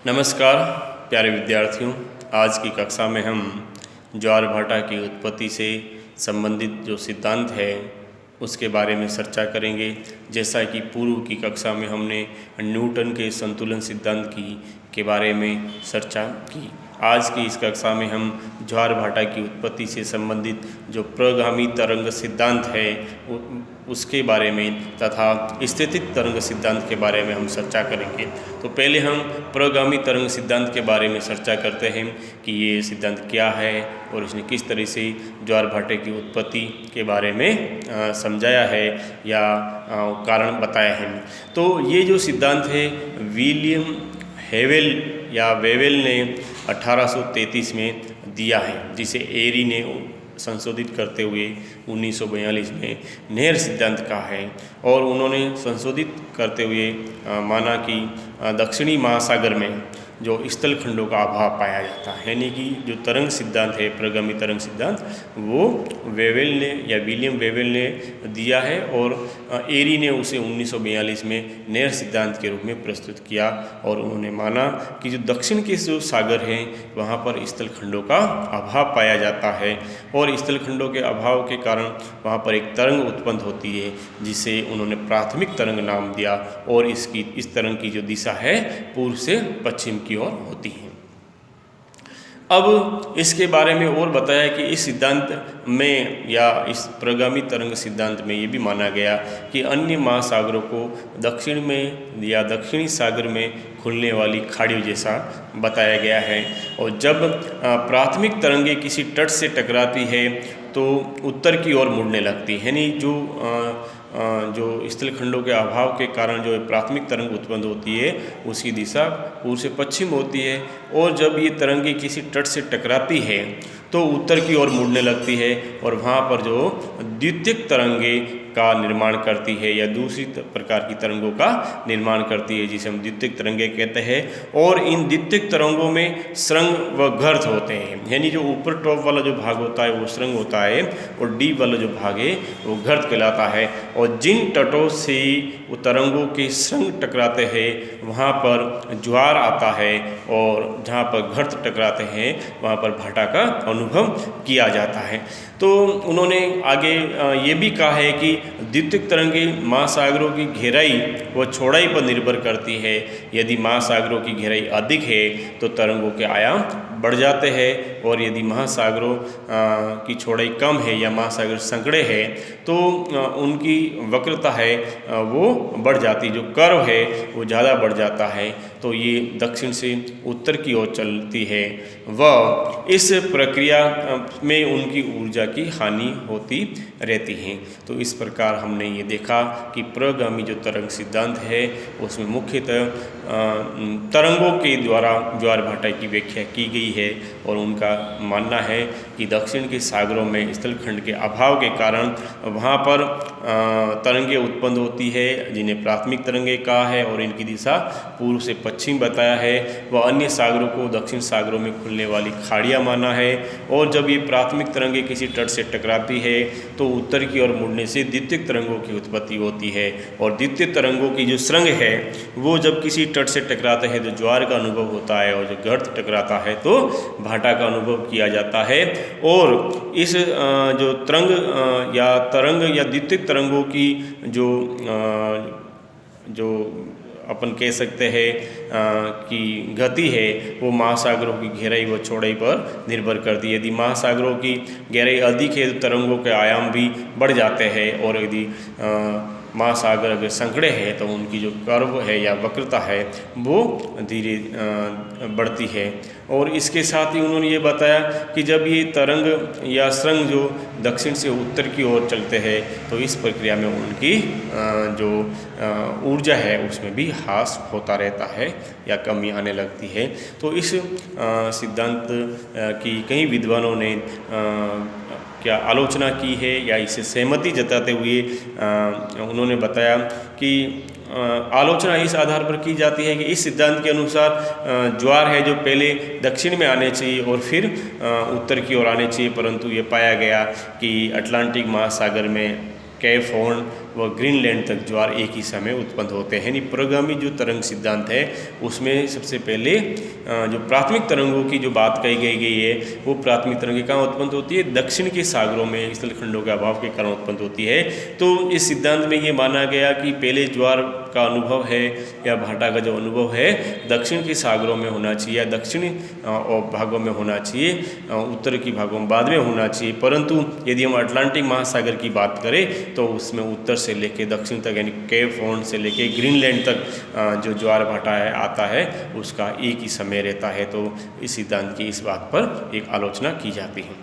नमस्कार प्यारे विद्यार्थियों। आज की कक्षा में हम ज्वार भाटा की उत्पत्ति से संबंधित जो सिद्धांत है उसके बारे में चर्चा करेंगे। जैसा कि पूर्व की कक्षा में हमने न्यूटन के संतुलन सिद्धांत के बारे में चर्चा की, आज की इस कक्षा में हम ज्वार भाटा की उत्पत्ति से संबंधित जो प्रगामी तरंग सिद्धांत है उसके बारे में तथा स्थितिज तरंग सिद्धांत के बारे में हम चर्चा करेंगे। तो पहले हम प्रगामी तरंग सिद्धांत के बारे में चर्चा करते हैं कि ये सिद्धांत क्या है और इसने किस तरह से ज्वार भाटे की उत्पत्ति के बारे में समझाया है या कारण बताया है। तो ये जो सिद्धांत है विलियम हेवेल या वेवेल ने 1833 में दिया है, जिसे एरी ने संशोधित करते हुए 1942 में नेहर सिद्धांत कहा है। और उन्होंने संशोधित करते हुए माना कि दक्षिणी महासागर में जो स्थल खंडों का अभाव पाया जाता है, यानी कि जो तरंग सिद्धांत है प्रगामी तरंग सिद्धांत वो वेवेल ने या विलियम वेवेल ने दिया है और एरी ने उसे 1942 में नेहर सिद्धांत के रूप में प्रस्तुत किया। और उन्होंने माना कि जो दक्षिण के जो सागर हैं वहाँ पर स्थल खंडों का अभाव पाया जाता है और स्थल खंडों के अभाव के कारण वहाँ पर एक तरंग उत्पन्न होती है जिसे उन्होंने प्राथमिक तरंग नाम दिया। और इस तरंग की जो दिशा है पूर्व से पश्चिम की ओर होती है। अब इसके बारे में और बताया कि इस सिद्धांत में या इस प्रगामी तरंग सिद्धांत में ये भी माना गया कि अन्य महासागरों को दक्षिण में या दक्षिणी सागर में खुलने वाली खाड़ियों जैसा बताया गया है। और जब प्राथमिक तरंगे किसी तट से टकराती है तो उत्तर की ओर मुड़ने लगती है, यानी जो स्थल खंडों के अभाव के कारण जो प्राथमिक तरंग उत्पन्न होती है उसकी दिशा पूर्व से पश्चिम होती है। और जब ये तरंगे किसी तट से टकराती है तो उत्तर की ओर मुड़ने लगती है और वहाँ पर जो द्वितीयक तरंगे का निर्माण करती है या दूसरी प्रकार की तरंगों का निर्माण करती है, जिसे हम द्वितीयक तरंगे कहते हैं। और इन द्वितीयक तरंगों में स्रंग व गर्त होते हैं, यानी जो ऊपर टॉप वाला जो भाग होता है वो स्रंग होता है और डीप वाला जो भाग है वो गर्त कहलाता है। और जिन तटों से वो तरंगों के स्रंग टकराते हैं वहाँ पर ज्वार आता है और जहाँ पर गर्त टकराते हैं वहाँ पर भाटा का अनुभव किया जाता है। तो उन्होंने आगे ये भी कहा है कि द्वितीयक तरंगे महासागरों की गहराई व चौड़ाई पर निर्भर करती है। यदि महासागरों की गहराई अधिक है तो तरंगों के आयाम बढ़ जाते हैं और यदि महासागरों की चौड़ाई कम है या महासागर संकड़े हैं तो उनकी वक्रता है वो बढ़ जाती, जो कर्व है वो ज़्यादा बढ़ जाता है। तो ये दक्षिण से उत्तर की ओर चलती है व इस प्रक्रिया में उनकी ऊर्जा की हानि होती रहती है। तो इस प्रकार हमने ये देखा कि प्रगामी जो तरंग सिद्धांत है उसमें मुख्यतः तरंगों के द्वारा ज्वार भाटा की व्याख्या की गई है और उनका मानना है कि दक्षिण के सागरों में स्थलखंड के अभाव के कारण वहाँ पर तरंगे उत्पन्न होती है जिन्हें प्राथमिक तरंगे कहा है और इनकी दिशा पूर्व से पश्चिम बताया है। वह अन्य सागरों को दक्षिण सागरों में खुलने वाली खाड़ियाँ माना है। और जब ये प्राथमिक तरंगे किसी तट से टकराती है तो उत्तर की ओर मुड़ने से द्वितीयक तरंगों की उत्पत्ति होती है और द्वितीय तरंगों की जो स्रंग है वो जब किसी तट से टकराते हैं तो ज्वार का अनुभव होता है और जब गर्त टकराता है तो भाटा का अनुभव किया जाता है। और इस जो तरंग या द्वितीयक तरंगों की जो अपन कह सकते हैं कि गति है वो महासागरों की गहराई व चौड़ाई पर निर्भर करती है। यदि महासागरों की गहराई अधिक है तो तरंगों के आयाम भी बढ़ जाते हैं और यदि महासागर अगर संकड़े हैं तो उनकी जो कर्व है या वक्रता है वो धीरे बढ़ती है। और इसके साथ ही उन्होंने ये बताया कि जब ये तरंग या स्रंग जो दक्षिण से उत्तर की ओर चलते हैं तो इस प्रक्रिया में उनकी जो ऊर्जा है उसमें भी ह्रास होता रहता है या कमी आने लगती है। तो इस सिद्धांत की कई विद्वानों ने क्या आलोचना की है या इसे सहमति जताते हुए उन्होंने बताया कि आलोचना इस आधार पर की जाती है कि इस सिद्धांत के अनुसार ज्वार है जो पहले दक्षिण में आने चाहिए और फिर उत्तर की ओर आने चाहिए, परंतु ये पाया गया कि अटलांटिक महासागर में केप हॉर्न व ग्रीनलैंड तक ज्वार एक ही समय उत्पन्न होते हैं। यानी प्रगामी जो तरंग सिद्धांत है उसमें सबसे पहले जो प्राथमिक तरंगों की जो बात कही गई है वो प्राथमिक तरंगें कहाँ उत्पन्न होती है? दक्षिण के सागरों में स्थलखंडों के अभाव के कारण उत्पन्न होती है। तो इस सिद्धांत में ये माना गया कि पहले ज्वार का अनुभव है या भाटा का जो अनुभव है दक्षिण के सागरों में होना चाहिए या दक्षिणी भागों में होना चाहिए, उत्तर की भागों में बाद में होना चाहिए। परंतु यदि हम अटलांटिक महासागर की बात करें तो उसमें उत्तर से लेकर दक्षिण तक यानी केप हॉर्न से लेकर ग्रीनलैंड तक जो ज्वार भाटा है आता है उसका एक ही समय रहता है। तो इस सिद्धांत की इस बात पर एक आलोचना की जाती है।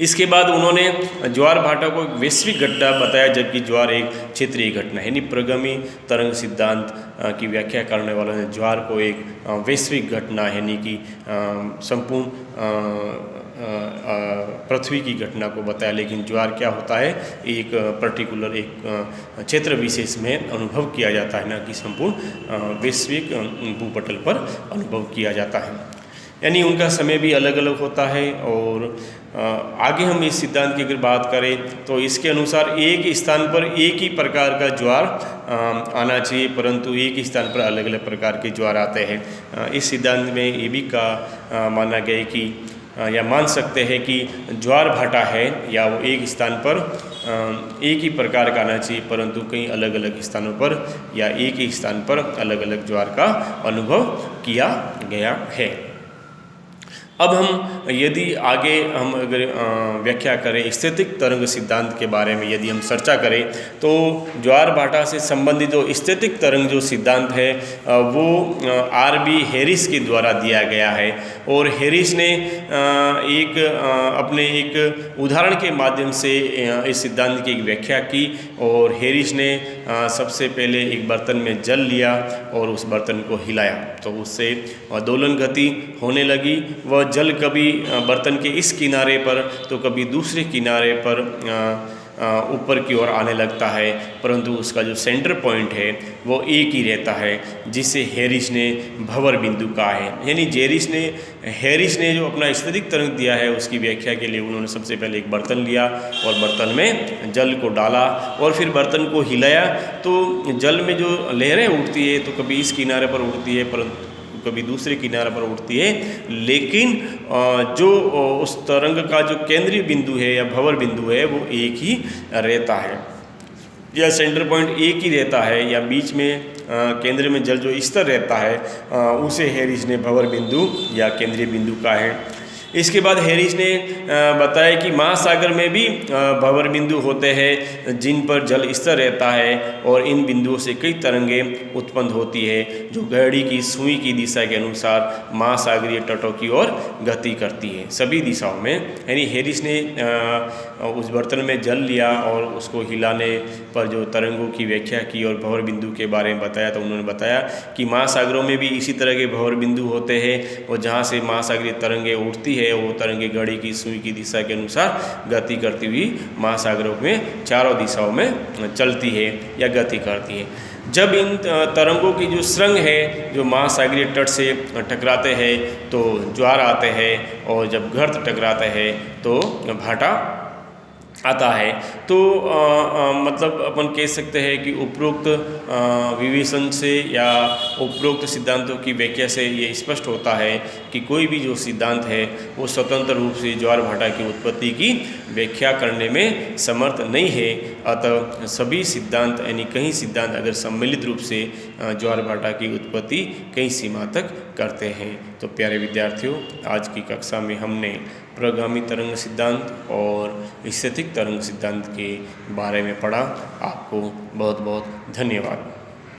इसके बाद उन्होंने ज्वार भाटा को एक वैश्विक घटना बताया, जबकि ज्वार एक क्षेत्रीय घटना है। यानी प्रगामी तरंग सिद्धांत की व्याख्या करने वालों ने ज्वार को एक वैश्विक घटना यानी कि संपूर्ण पृथ्वी की घटना को बताया। लेकिन ज्वार क्या होता है? एक पर्टिकुलर एक क्षेत्र विशेष में अनुभव किया जाता है, ना कि संपूर्ण वैश्विक भूपटल पर अनुभव किया जाता है। यानी उनका समय भी अलग अलग होता है। और आगे हम इस सिद्धांत की अगर बात करें तो इसके अनुसार एक स्थान पर एक ही प्रकार का ज्वार आना चाहिए, परंतु एक ही स्थान पर अलग अलग प्रकार के ज्वार आते हैं। इस सिद्धांत में ये भी माना गया कि या मान सकते हैं कि ज्वार भाटा है या वो एक स्थान पर एक ही प्रकार का आना चाहिए, परंतु कई अलग अलग स्थानों पर या एक ही स्थान पर अलग अलग ज्वार का अनुभव किया गया है। अब हम यदि आगे हम अगर व्याख्या करें स्थैतिक तरंग सिद्धांत के बारे में यदि हम चर्चा करें तो ज्वार भाटा से संबंधित जो स्थैतिक तरंग जो सिद्धांत है वो आर.बी. हैरिस के द्वारा दिया गया है। और हैरिस ने अपने एक उदाहरण के माध्यम से इस सिद्धांत की एक व्याख्या की। और हैरिस ने सबसे पहले एक बर्तन में जल लिया और उस बर्तन को हिलाया तो उससे दोलन गति होने लगी। वह जल कभी बर्तन के इस किनारे पर तो कभी दूसरे किनारे पर ऊपर की ओर आने लगता है, परंतु उसका जो सेंटर पॉइंट है वो एक ही रहता है, जिसे हैरिस ने भंवर बिंदु कहा है। यानी हैरिस ने जो अपना स्थैतिक तरंग दिया है उसकी व्याख्या के लिए उन्होंने सबसे पहले एक बर्तन लिया और बर्तन में जल को डाला और फिर बर्तन को हिलाया तो जल में जो लहरें उठती है तो कभी इस किनारे पर उठती है परंतु कभी दूसरे किनारे पर उठती है, लेकिन जो उस तरंग का जो केंद्रीय बिंदु है या भंवर बिंदु है वो एक ही रहता है या सेंटर पॉइंट एक ही रहता है या बीच में केंद्र में जल जो स्तर रहता है उसे हैरिस ने भंवर बिंदु या केंद्रीय बिंदु कहा है। इसके बाद हैरिस ने बताया कि महासागर में भी भंवर बिंदु होते हैं जिन पर जल स्तर रहता है और इन बिंदुओं से कई तरंगें उत्पन्न होती है जो घड़ी की सुई की दिशा के अनुसार महासागरीय तटों की ओर गति करती है सभी दिशाओं में। यानी हैरिस ने उस बर्तन में जल लिया और उसको हिलाने पर जो तरंगों की व्याख्या की और भंवर बिंदु के बारे में बताया तो उन्होंने बताया कि महासागरों में भी इसी तरह के भंवर बिंदु होते हैं और जहाँ से महासागरीय तरंगें उठती है वो तरंगे घड़ी की सुई की दिशा के अनुसार गति करती हुई महासागरों में चारों दिशाओं में चलती है या गति करती है। जब इन तरंगों की जो सुरंग है जो महासागरीय तट से टकराते हैं तो ज्वार आते हैं और जब गर्त टकराते हैं तो भाटा आता है। तो मतलब अपन कह सकते हैं कि उपरोक्त विवेचन से या उपरोक्त सिद्धांतों की व्याख्या से ये स्पष्ट होता है कि कोई भी जो सिद्धांत है वो स्वतंत्र रूप से ज्वार भाटा की उत्पत्ति की व्याख्या करने में समर्थ नहीं है। अतः सभी सिद्धांत यानी कई सिद्धांत अगर सम्मिलित रूप से ज्वार भाटा की उत्पत्ति कई सीमा तक करते हैं। तो प्यारे विद्यार्थियों, आज की कक्षा में हमने प्रगामी तरंग सिद्धांत और स्थैतिक तरंग सिद्धांत के बारे में पढ़ा। आपको बहुत बहुत धन्यवाद।